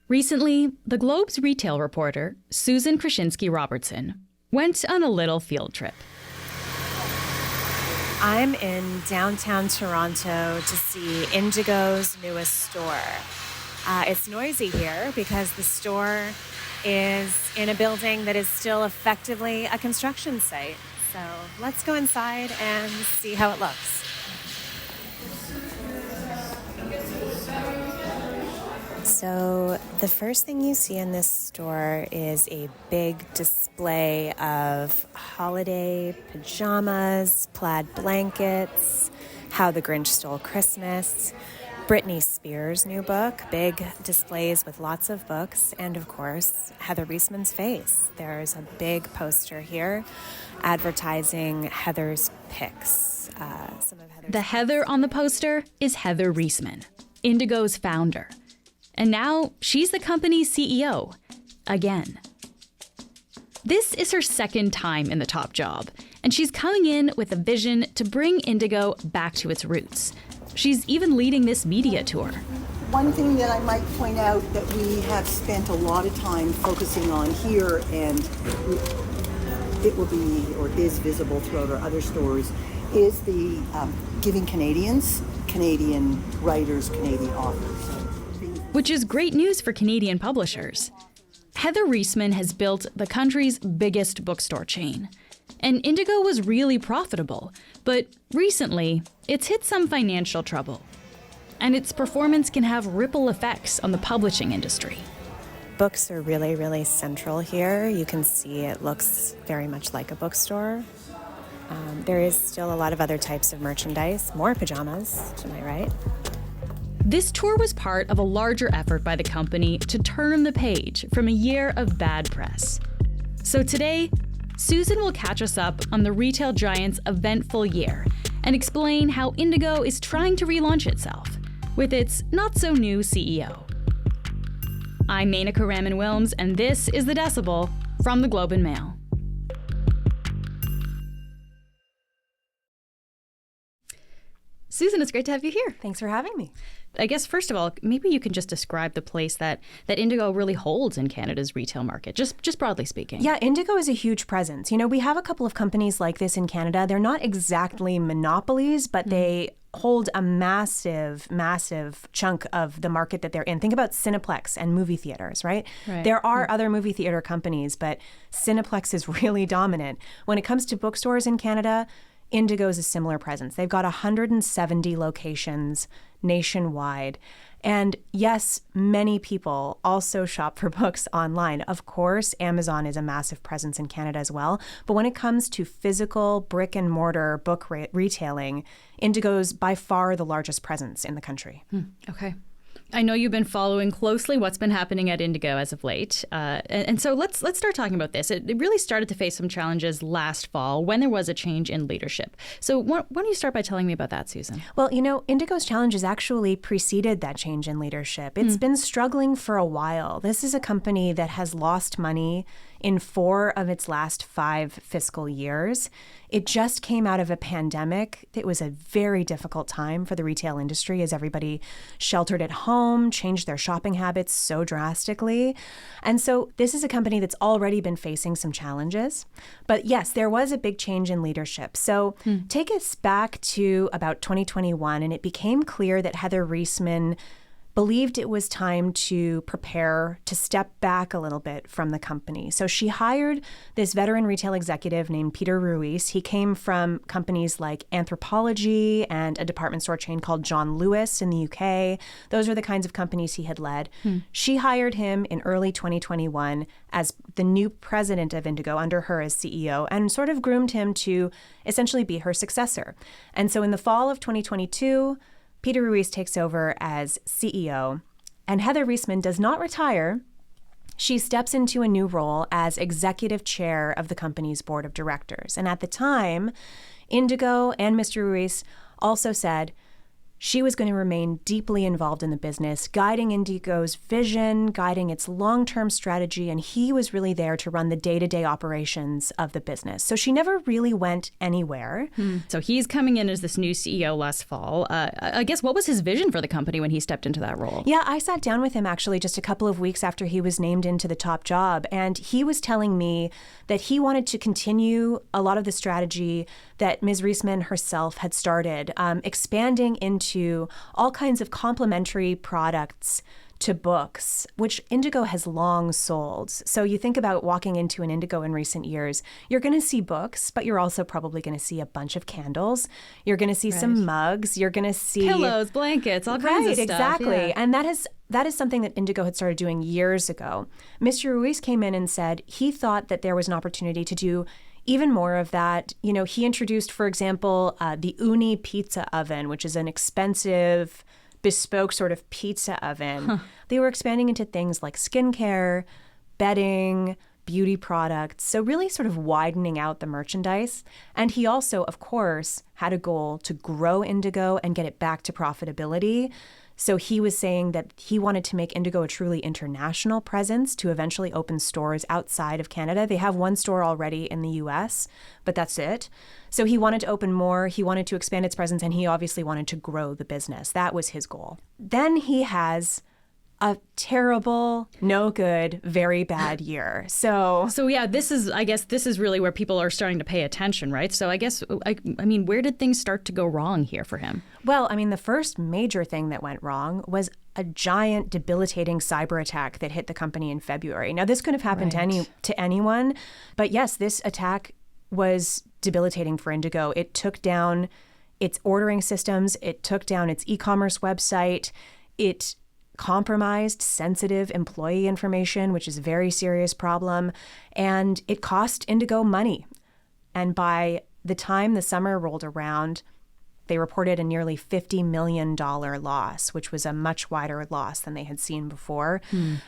Recently, the Globe's retail reporter, Susan Krashinsky Robertson, went on a little field trip. I'm in downtown Toronto to see Indigo's newest store. It's noisy here because the store is in a building that is still effectively a construction site. So let's go inside and see how it looks. So the first thing you see in this store is a big display of holiday pajamas, plaid blankets, How the Grinch Stole Christmas, Britney Spears' new book, big displays with lots of books, and of course, Heather Reisman's face. There's a big poster here advertising Heather's picks. The Heather on the poster is Heather Reisman, Indigo's founder. And now she's the company's CEO, again. This is her second time in the top job, and she's coming in with a vision to bring Indigo back to its roots. She's even leading this media tour. One thing that I might point out that we have spent a lot of time focusing on here, and it will be or is visible throughout our other stores, is the giving Canadians, Canadian writers, Canadian authors. Which is great news for Canadian publishers. Heather Reisman has built the country's biggest bookstore chain. And Indigo was really profitable, but recently, it's hit some financial trouble. And its performance can have ripple effects on the publishing industry. Books are really, really central here. You can see it looks very much like a bookstore. There is still a lot of other types of merchandise, more pajamas, to my right. This tour was part of a larger effort by the company to turn the page from a year of bad press. So today, Susan will catch us up on the retail giant's eventful year and explain how Indigo is trying to relaunch itself with its not-so-new CEO. I'm Menaka Raman-Wilms, and this is The Decibel from the Globe and Mail. Susan, it's great to have you here. Thanks for having me. I guess, first of all, maybe you can just describe the place that Indigo really holds in Canada's retail market, just broadly speaking. Yeah, Indigo is a huge presence. You know, we have a couple of companies like this in Canada. They're not exactly monopolies, but they hold a massive, massive chunk of the market that they're in. Think about Cineplex and movie theaters, right? There are other movie theater companies, but Cineplex is really dominant. When it comes to bookstores in Canada, Indigo is a similar presence. They've got 170 locations nationwide. And yes, many people also shop for books online. Of course, Amazon is a massive presence in Canada as well. But when it comes to physical brick and mortar book retailing, Indigo's by far the largest presence in the country. Okay. I know you've been following closely what's been happening at Indigo as of late. And so let's start talking about this. It really started to face some challenges last fall when there was a change in leadership. So why don't you start by telling me about that, Susan? Well, you know, Indigo's challenges actually preceded that change in leadership. It's been struggling for a while. This is a company that has lost money in 4 of its last 5 fiscal years. It just came out of a pandemic. It was a very difficult time for the retail industry as everybody sheltered at home, changed their shopping habits so drastically. And so this is a company that's already been facing some challenges. But yes, there was a big change in leadership. So take us back to about 2021, and it became clear that Heather Reisman believed it was time to prepare to step back a little bit from the company. So she hired this veteran retail executive named Peter Ruiz. He came from companies like Anthropologie and a department store chain called John Lewis in the UK. Those are the kinds of companies he had led. She hired him in early 2021 as the new president of Indigo, under her as CEO, and sort of groomed him to essentially be her successor. And so in the fall of 2022, Peter Ruiz takes over as CEO, and Heather Reisman does not retire. She steps into a new role as executive chair of the company's board of directors. And at the time, Indigo and Mr. Ruiz also said, she was going to remain deeply involved in the business, guiding Indigo's vision, guiding its long-term strategy, and he was really there to run the day-to-day operations of the business. So she never really went anywhere. So he's coming in as this new CEO last fall. I guess, what was his vision for the company when he stepped into that role? Yeah, I sat down with him actually just a couple of weeks after he was named into the top job, and he was telling me that he wanted to continue a lot of the strategy that Ms. Reisman herself had started, expanding into all kinds of complementary products to books, which Indigo has long sold. So you think about walking into an Indigo in recent years, you're going to see books, but you're also probably going to see a bunch of candles. You're going to see some mugs. You're going to see pillows, blankets, all kinds of stuff. Exactly. Yeah. And that is something that Indigo had started doing years ago. Mr. Ruiz came in and said he thought that there was an opportunity to do even more of that. You know, he introduced, for example, the Uni pizza oven, which is an expensive, bespoke sort of pizza oven. They were expanding into things like skincare, bedding, beauty products. So really sort of widening out the merchandise. And he also, of course, had a goal to grow Indigo and get it back to profitability. So he was saying that he wanted to make Indigo a truly international presence to eventually open stores outside of Canada. They have one store already in the US, but that's it. So he wanted to open more, he wanted to expand its presence, and he obviously wanted to grow the business. That was his goal. Then he has a terrible, no good, very bad year. So yeah, I guess this is really where people are starting to pay attention, right? So I guess, I mean, where did things start to go wrong here for him? Well, I mean, the first major thing that went wrong was a giant, debilitating cyber attack that hit the company in February. Now, this could have happened to anyone, but yes, this attack was debilitating for Indigo. It took down its ordering systems. It took down its e-commerce website. It compromised sensitive employee information, which is a very serious problem, and it cost Indigo money. And by the time the summer rolled around, they reported a nearly $50 million loss, which was a much wider loss than they had seen before.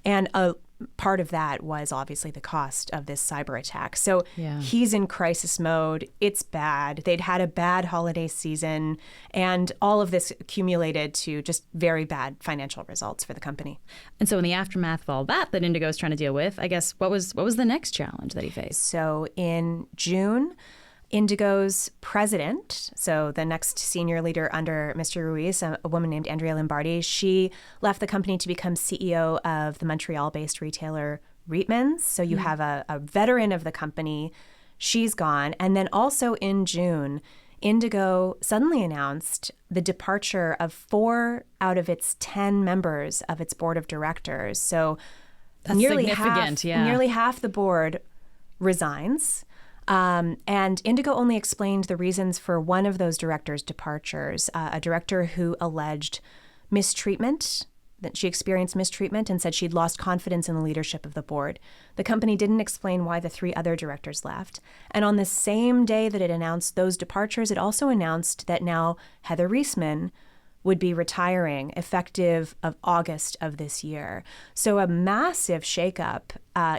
And a part of that was obviously the cost of this cyber attack. So he's in crisis mode. It's bad. They'd had a bad holiday season, and all of this accumulated to just very bad financial results for the company. And so in the aftermath of all that Indigo is trying to deal with, I guess, what was the next challenge that he faced? So in June, Indigo's president, so the next senior leader under Mr. Ruiz, a woman named Andrea Lombardi, she left the company to become CEO of the Montreal-based retailer Reitman's. So you have a veteran of the company. She's gone. And then also in June, Indigo suddenly announced the departure of 4 out of its 10 members of its board of directors. So that's nearly significant, nearly half the board resigns. And Indigo only explained the reasons for one of those directors' departures, a director who alleged mistreatment, that she experienced mistreatment, and said she'd lost confidence in the leadership of the board. The company didn't explain why the 3 other directors left. And on the same day that it announced those departures, it also announced that now Heather Reisman would be retiring effective of August of this year. So a massive shakeup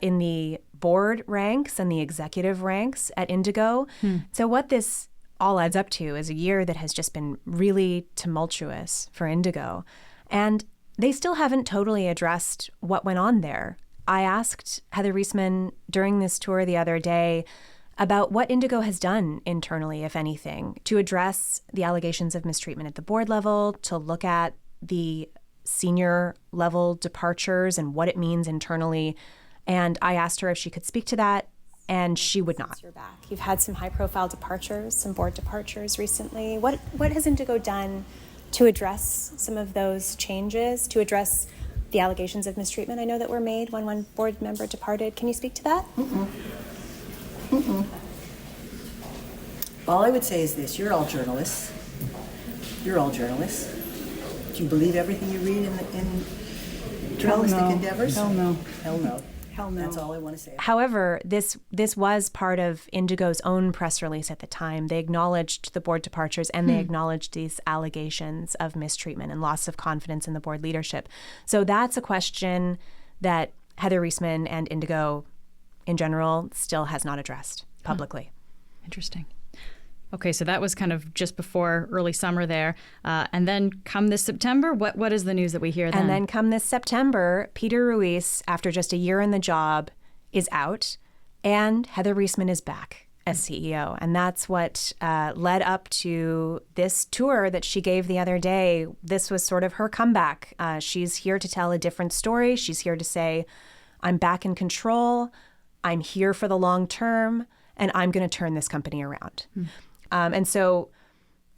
in the board ranks and the executive ranks at Indigo. So what this all adds up to is a year that has just been really tumultuous for Indigo. And they still haven't totally addressed what went on there. I asked Heather Reisman during this tour the other day about what Indigo has done internally, if anything, to address the allegations of mistreatment at the board level, to look at the senior level departures and what it means internally. And I asked her if she could speak to that, and she would not. You're back. You've had some high-profile departures, some board departures recently. What has Indigo done to address some of those changes, to address the allegations of mistreatment I know that were made when one board member departed? Can you speak to that? All I would say is this: you're all journalists. Do you believe everything you read in journalistic endeavors? Hell no. Hell no. That's all I want to say. However, this was part of Indigo's own press release at the time. They acknowledged the board departures, and they acknowledged these allegations of mistreatment and loss of confidence in the board leadership. So that's a question that Heather Reisman and Indigo in general still has not addressed publicly. Interesting. Okay, so that was kind of just before early summer there. And then come this September, what is the news that we hear then? And then come this September, Peter Ruiz, after just a year in the job, is out, and Heather Reisman is back as CEO. And that's what led up to this tour that she gave the other day. This was sort of her comeback. She's here to tell a different story. She's here to say, I'm back in control. I'm here for the long term, and I'm going to turn this company around. And so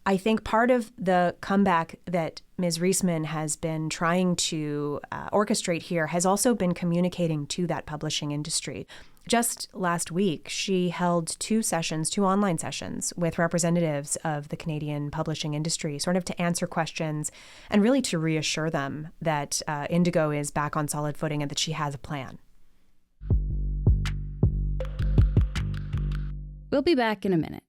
I think part of the comeback that Ms. Reisman has been trying to orchestrate here has also been communicating to that publishing industry. Just last week, she held two online sessions with representatives of the Canadian publishing industry, sort of to answer questions and really to reassure them that Indigo is back on solid footing and that she has a plan. We'll be back in a minute.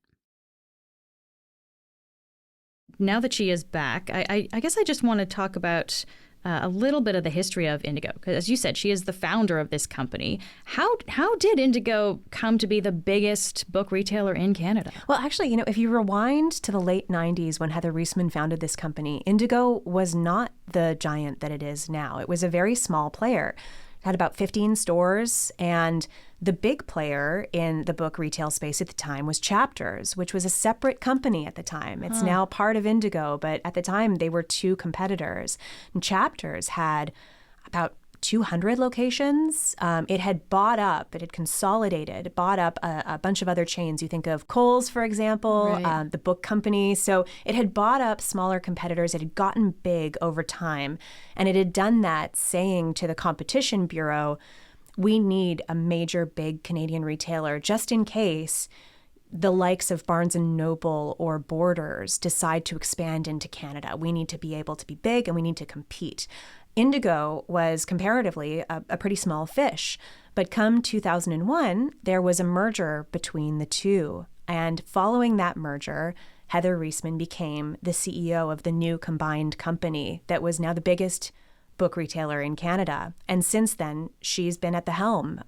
Now that she is back, I guess I just want to talk about a little bit of the history of Indigo. Because as you said, she is the founder of this company. How did Indigo come to be the biggest book retailer in Canada? Well, actually, if you rewind to the late 90s when Heather Reisman founded this company, Indigo was not the giant that it is now. It was a very small player. It had about 15 stores, and the big player in the book retail space at the time was Chapters, which was a separate company at the time. It's now part of Indigo, but at the time they were two competitors. And Chapters had about 200 locations. It had consolidated, bought up a bunch of other chains. You think of Kohl's, for example, Right. the book company. So it had bought up smaller competitors. It had gotten big over time. And it had done that saying to the Competition Bureau, we need a major big Canadian retailer just in case the likes of Barnes & Noble or Borders decide to expand into Canada. We need to be able to be big and we need to compete. Indigo was comparatively a pretty small fish, but come 2001, there was a merger between the two. And following that merger, Heather Reisman became the CEO of the new combined company that was now the biggest book retailer in Canada. And since then, she's been at the helm,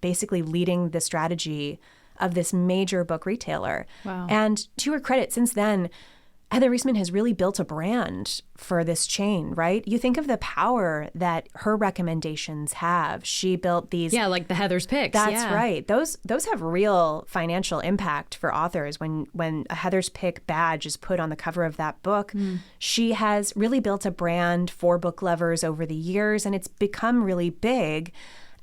basically leading the strategy of this major book retailer. Wow. And to her credit, since then, Heather Reisman has really built a brand for this chain, right? You think of the power that her recommendations have. She built these... Yeah, like the Heather's Picks. That's yeah. right. Those have real financial impact for authors. When a Heather's Pick badge is put on the cover of that book, she has really built a brand for book lovers over the years, and it's become really big.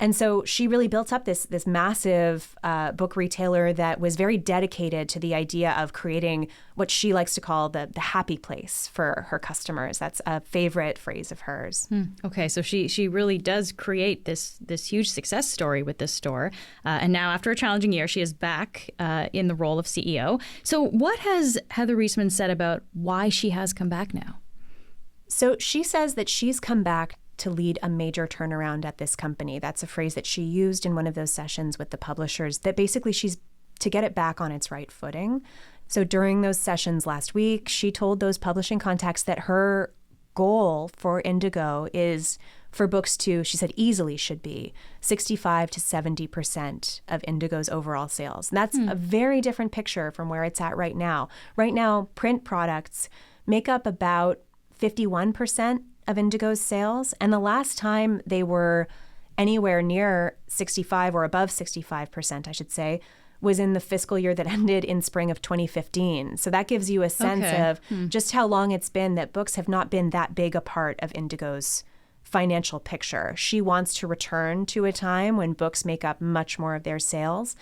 And so she really built up this massive book retailer that was very dedicated to the idea of creating what she likes to call the happy place for her customers. That's a favorite phrase of hers. Okay, so she really does create this huge success story with this store. And now, after a challenging year, she is back in the role of CEO. So what has Heather Reisman said about why she has come back now? So she says that she's come back to lead a major turnaround at this company. That's a phrase that she used in one of those sessions with the publishers, that basically she's to get it back on its right footing. So during those sessions last week, she told those publishing contacts that her goal for Indigo is for books to, she said, easily should be 65 to 70% of Indigo's overall sales. And that's a very different picture from where it's at right now. Right now, print products make up about 51% of Indigo's sales. And the last time they were anywhere near 65 or above 65%, I should say, was in the fiscal year that ended in spring of 2015. So that gives you a sense of just how long it's been that books have not been that big a part of Indigo's financial picture. She wants to return to a time when books make up much more of their sales.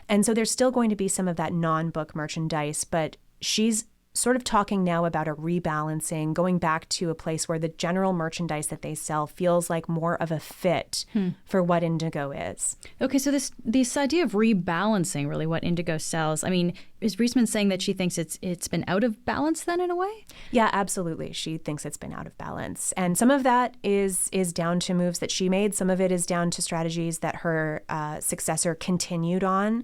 And so there's still going to be some of that non-book merchandise, but she's sort of talking now about a rebalancing, going back to a place where the general merchandise that they sell feels like more of a fit for what Indigo is. Okay, so this idea of rebalancing, really what Indigo sells, I mean, is Reisman saying that she thinks it's been out of balance then in a way? Yeah, absolutely. She thinks it's been out of balance. And some of that is down to moves that she made. Some of it is down to strategies that her successor continued on.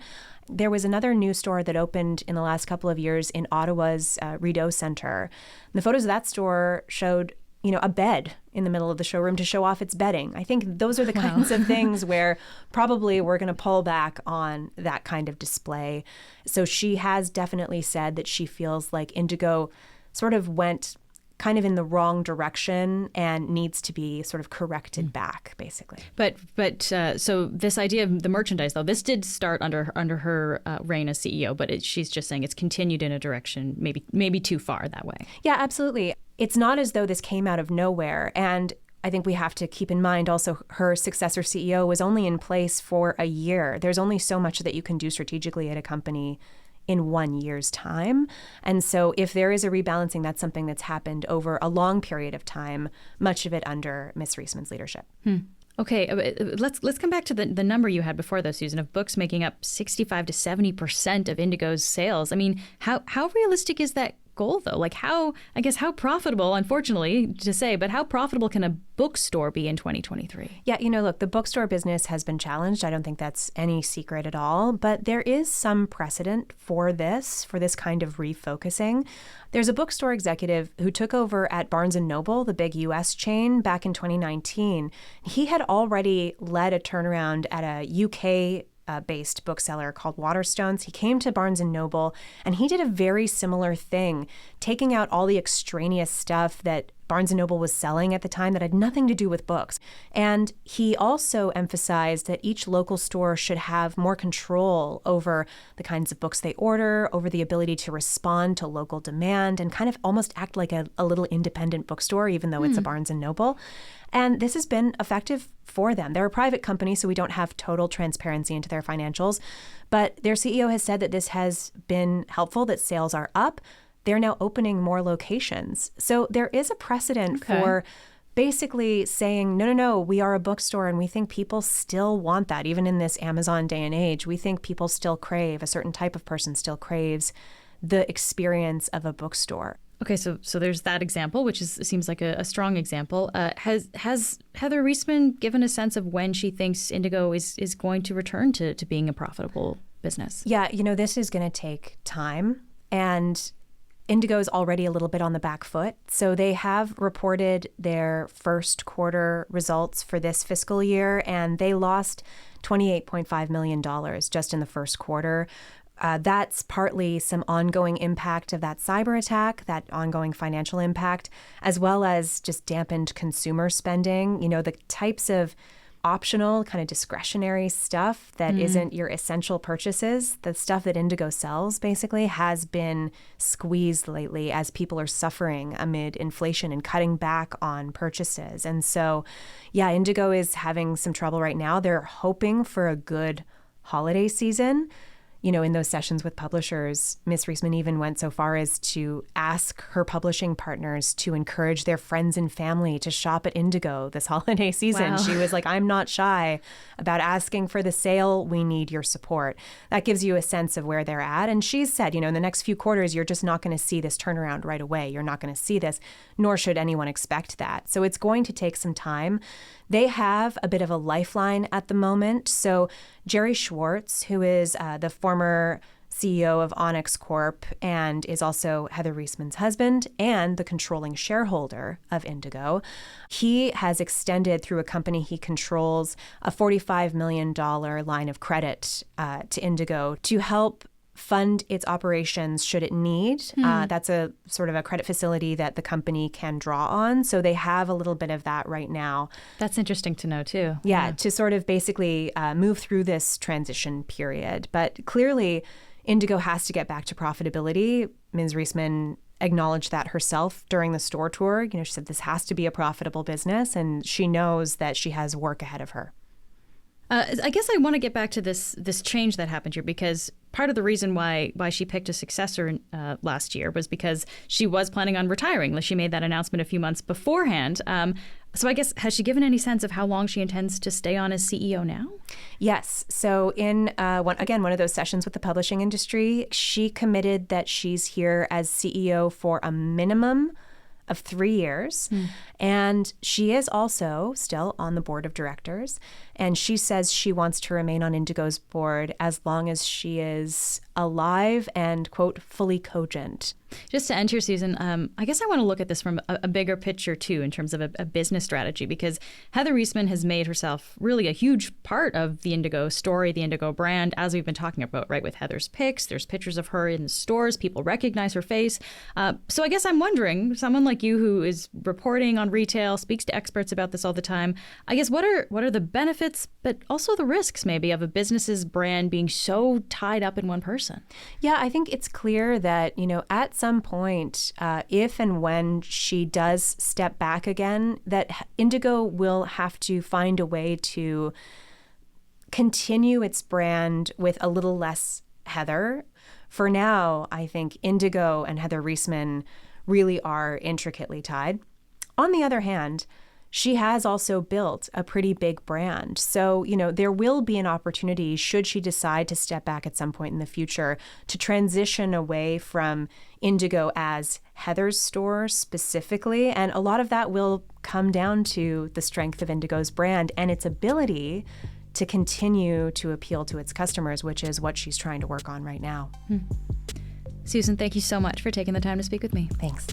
There was another new store that opened in the last couple of years in Ottawa's Rideau Centre. And the photos of that store showed a bed in the middle of the showroom to show off its bedding. I think those are the kinds of things where probably we're going to pull back on that kind of display. So she has definitely said that she feels like Indigo sort of went kind of in the wrong direction and needs to be sort of corrected back, basically. But so this idea of the merchandise, though, this did start under her reign as CEO, but she's just saying it's continued in a direction maybe too far that way. Yeah, absolutely. It's not as though this came out of nowhere. And I think we have to keep in mind also her successor CEO was only in place for a year. There's only so much that you can do strategically at a company in 1 year's time. And so if there is a rebalancing, that's something that's happened over a long period of time, much of it under Ms. Reisman's leadership. Okay, let's come back to the number you had before, though, Susan, of books making up 65 to 70% of Indigo's sales. I mean, how realistic is that goal, though? Like how profitable, unfortunately to say, but how profitable can a bookstore be in 2023? Yeah, look, the bookstore business has been challenged. I don't think that's any secret at all, but there is some precedent for this kind of refocusing. There's a bookstore executive who took over at Barnes & Noble, the big U.S. chain, back in 2019. He had already led a turnaround at a UK based bookseller called Waterstones. He came to Barnes & Noble and he did a very similar thing, taking out all the extraneous stuff that Barnes & Noble was selling at the time that had nothing to do with books. And he also emphasized that each local store should have more control over the kinds of books they order, over the ability to respond to local demand, and kind of almost act like a little independent bookstore, even though it's a Barnes & Noble. And this has been effective for them. They're a private company, so we don't have total transparency into their financials. But their CEO has said that this has been helpful, that sales are up. They're now opening more locations. So there is a precedent for basically saying, no, we are a bookstore and we think people still want that. Even in this Amazon day and age, we think people still crave, a certain type of person still craves the experience of a bookstore. Okay, so there's that example, which seems like a strong example. Has Heather Reisman given a sense of when she thinks Indigo is going to return to being a profitable business? Yeah, this is going to take time. And Indigo is already a little bit on the back foot. So they have reported their first quarter results for this fiscal year, and they lost $28.5 million just in the first quarter. That's partly some ongoing impact of that cyber attack, that ongoing financial impact, as well as just dampened consumer spending. The types of optional kind of discretionary stuff that isn't your essential purchases, the stuff that Indigo sells basically has been squeezed lately as people are suffering amid inflation and cutting back on purchases. And so, yeah, Indigo is having some trouble right now. They're hoping for a good holiday season. In those sessions with publishers, Ms. Reisman even went so far as to ask her publishing partners to encourage their friends and family to shop at Indigo this holiday season. Wow. She was like, I'm not shy about asking for the sale. We need your support. That gives you a sense of where they're at. And she's said, in the next few quarters, you're just not going to see this turnaround right away. You're not going to see this, nor should anyone expect that. So it's going to take some time. They have a bit of a lifeline at the moment. So Jerry Schwartz, who is the former CEO of Onyx Corp and is also Heather Reisman's husband and the controlling shareholder of Indigo, he has extended through a company he controls a $45 million line of credit to Indigo to help fund its operations should it need. That's a sort of a credit facility that the company can draw on. So they have a little bit of that right now. That's interesting to know, too. Yeah, to sort of basically move through this transition period. But clearly, Indigo has to get back to profitability. Ms. Reisman acknowledged that herself during the store tour. She said this has to be a profitable business, and she knows that she has work ahead of her. I guess I want to get back to this change that happened here, because part of the reason why she picked a successor last year was because she was planning on retiring. She made that announcement a few months beforehand. So I guess, has she given any sense of how long she intends to stay on as CEO now? Yes. So in, one of those sessions with the publishing industry, she committed that she's here as CEO for a minimum of 3 years. And she is also still on the board of directors. And she says she wants to remain on Indigo's board as long as she is alive and, quote, fully cogent. Just to end here, Susan, I guess I want to look at this from a bigger picture, too, in terms of a business strategy, because Heather Reisman has made herself really a huge part of the Indigo story, the Indigo brand, as we've been talking about, right? With Heather's pics, there's pictures of her in the stores. People recognize her face. So I guess I'm wondering, someone like you who is reporting on retail, speaks to experts about this all the time, I guess what are the benefits, but also the risks, maybe, of a business's brand being so tied up in one person? Yeah, I think it's clear that, at some point, if and when she does step back again, that Indigo will have to find a way to continue its brand with a little less Heather. For now, I think Indigo and Heather Reisman really are intricately tied. On the other hand, she has also built a pretty big brand. So, there will be an opportunity, should she decide to step back at some point in the future, to transition away from Indigo as Heather's store specifically. And a lot of that will come down to the strength of Indigo's brand and its ability to continue to appeal to its customers, which is what she's trying to work on right now. Susan, thank you so much for taking the time to speak with me. Thanks.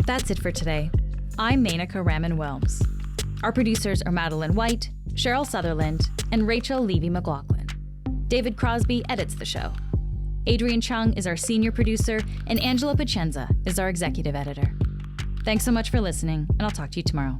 That's it for today. I'm Menaka Raman-Welms. Our producers are Madeline White, Cheryl Sutherland, and Rachel Levy-McLaughlin. David Crosby edits the show. Adrian Chung is our senior producer, and Angela Pacenza is our executive editor. Thanks so much for listening, and I'll talk to you tomorrow.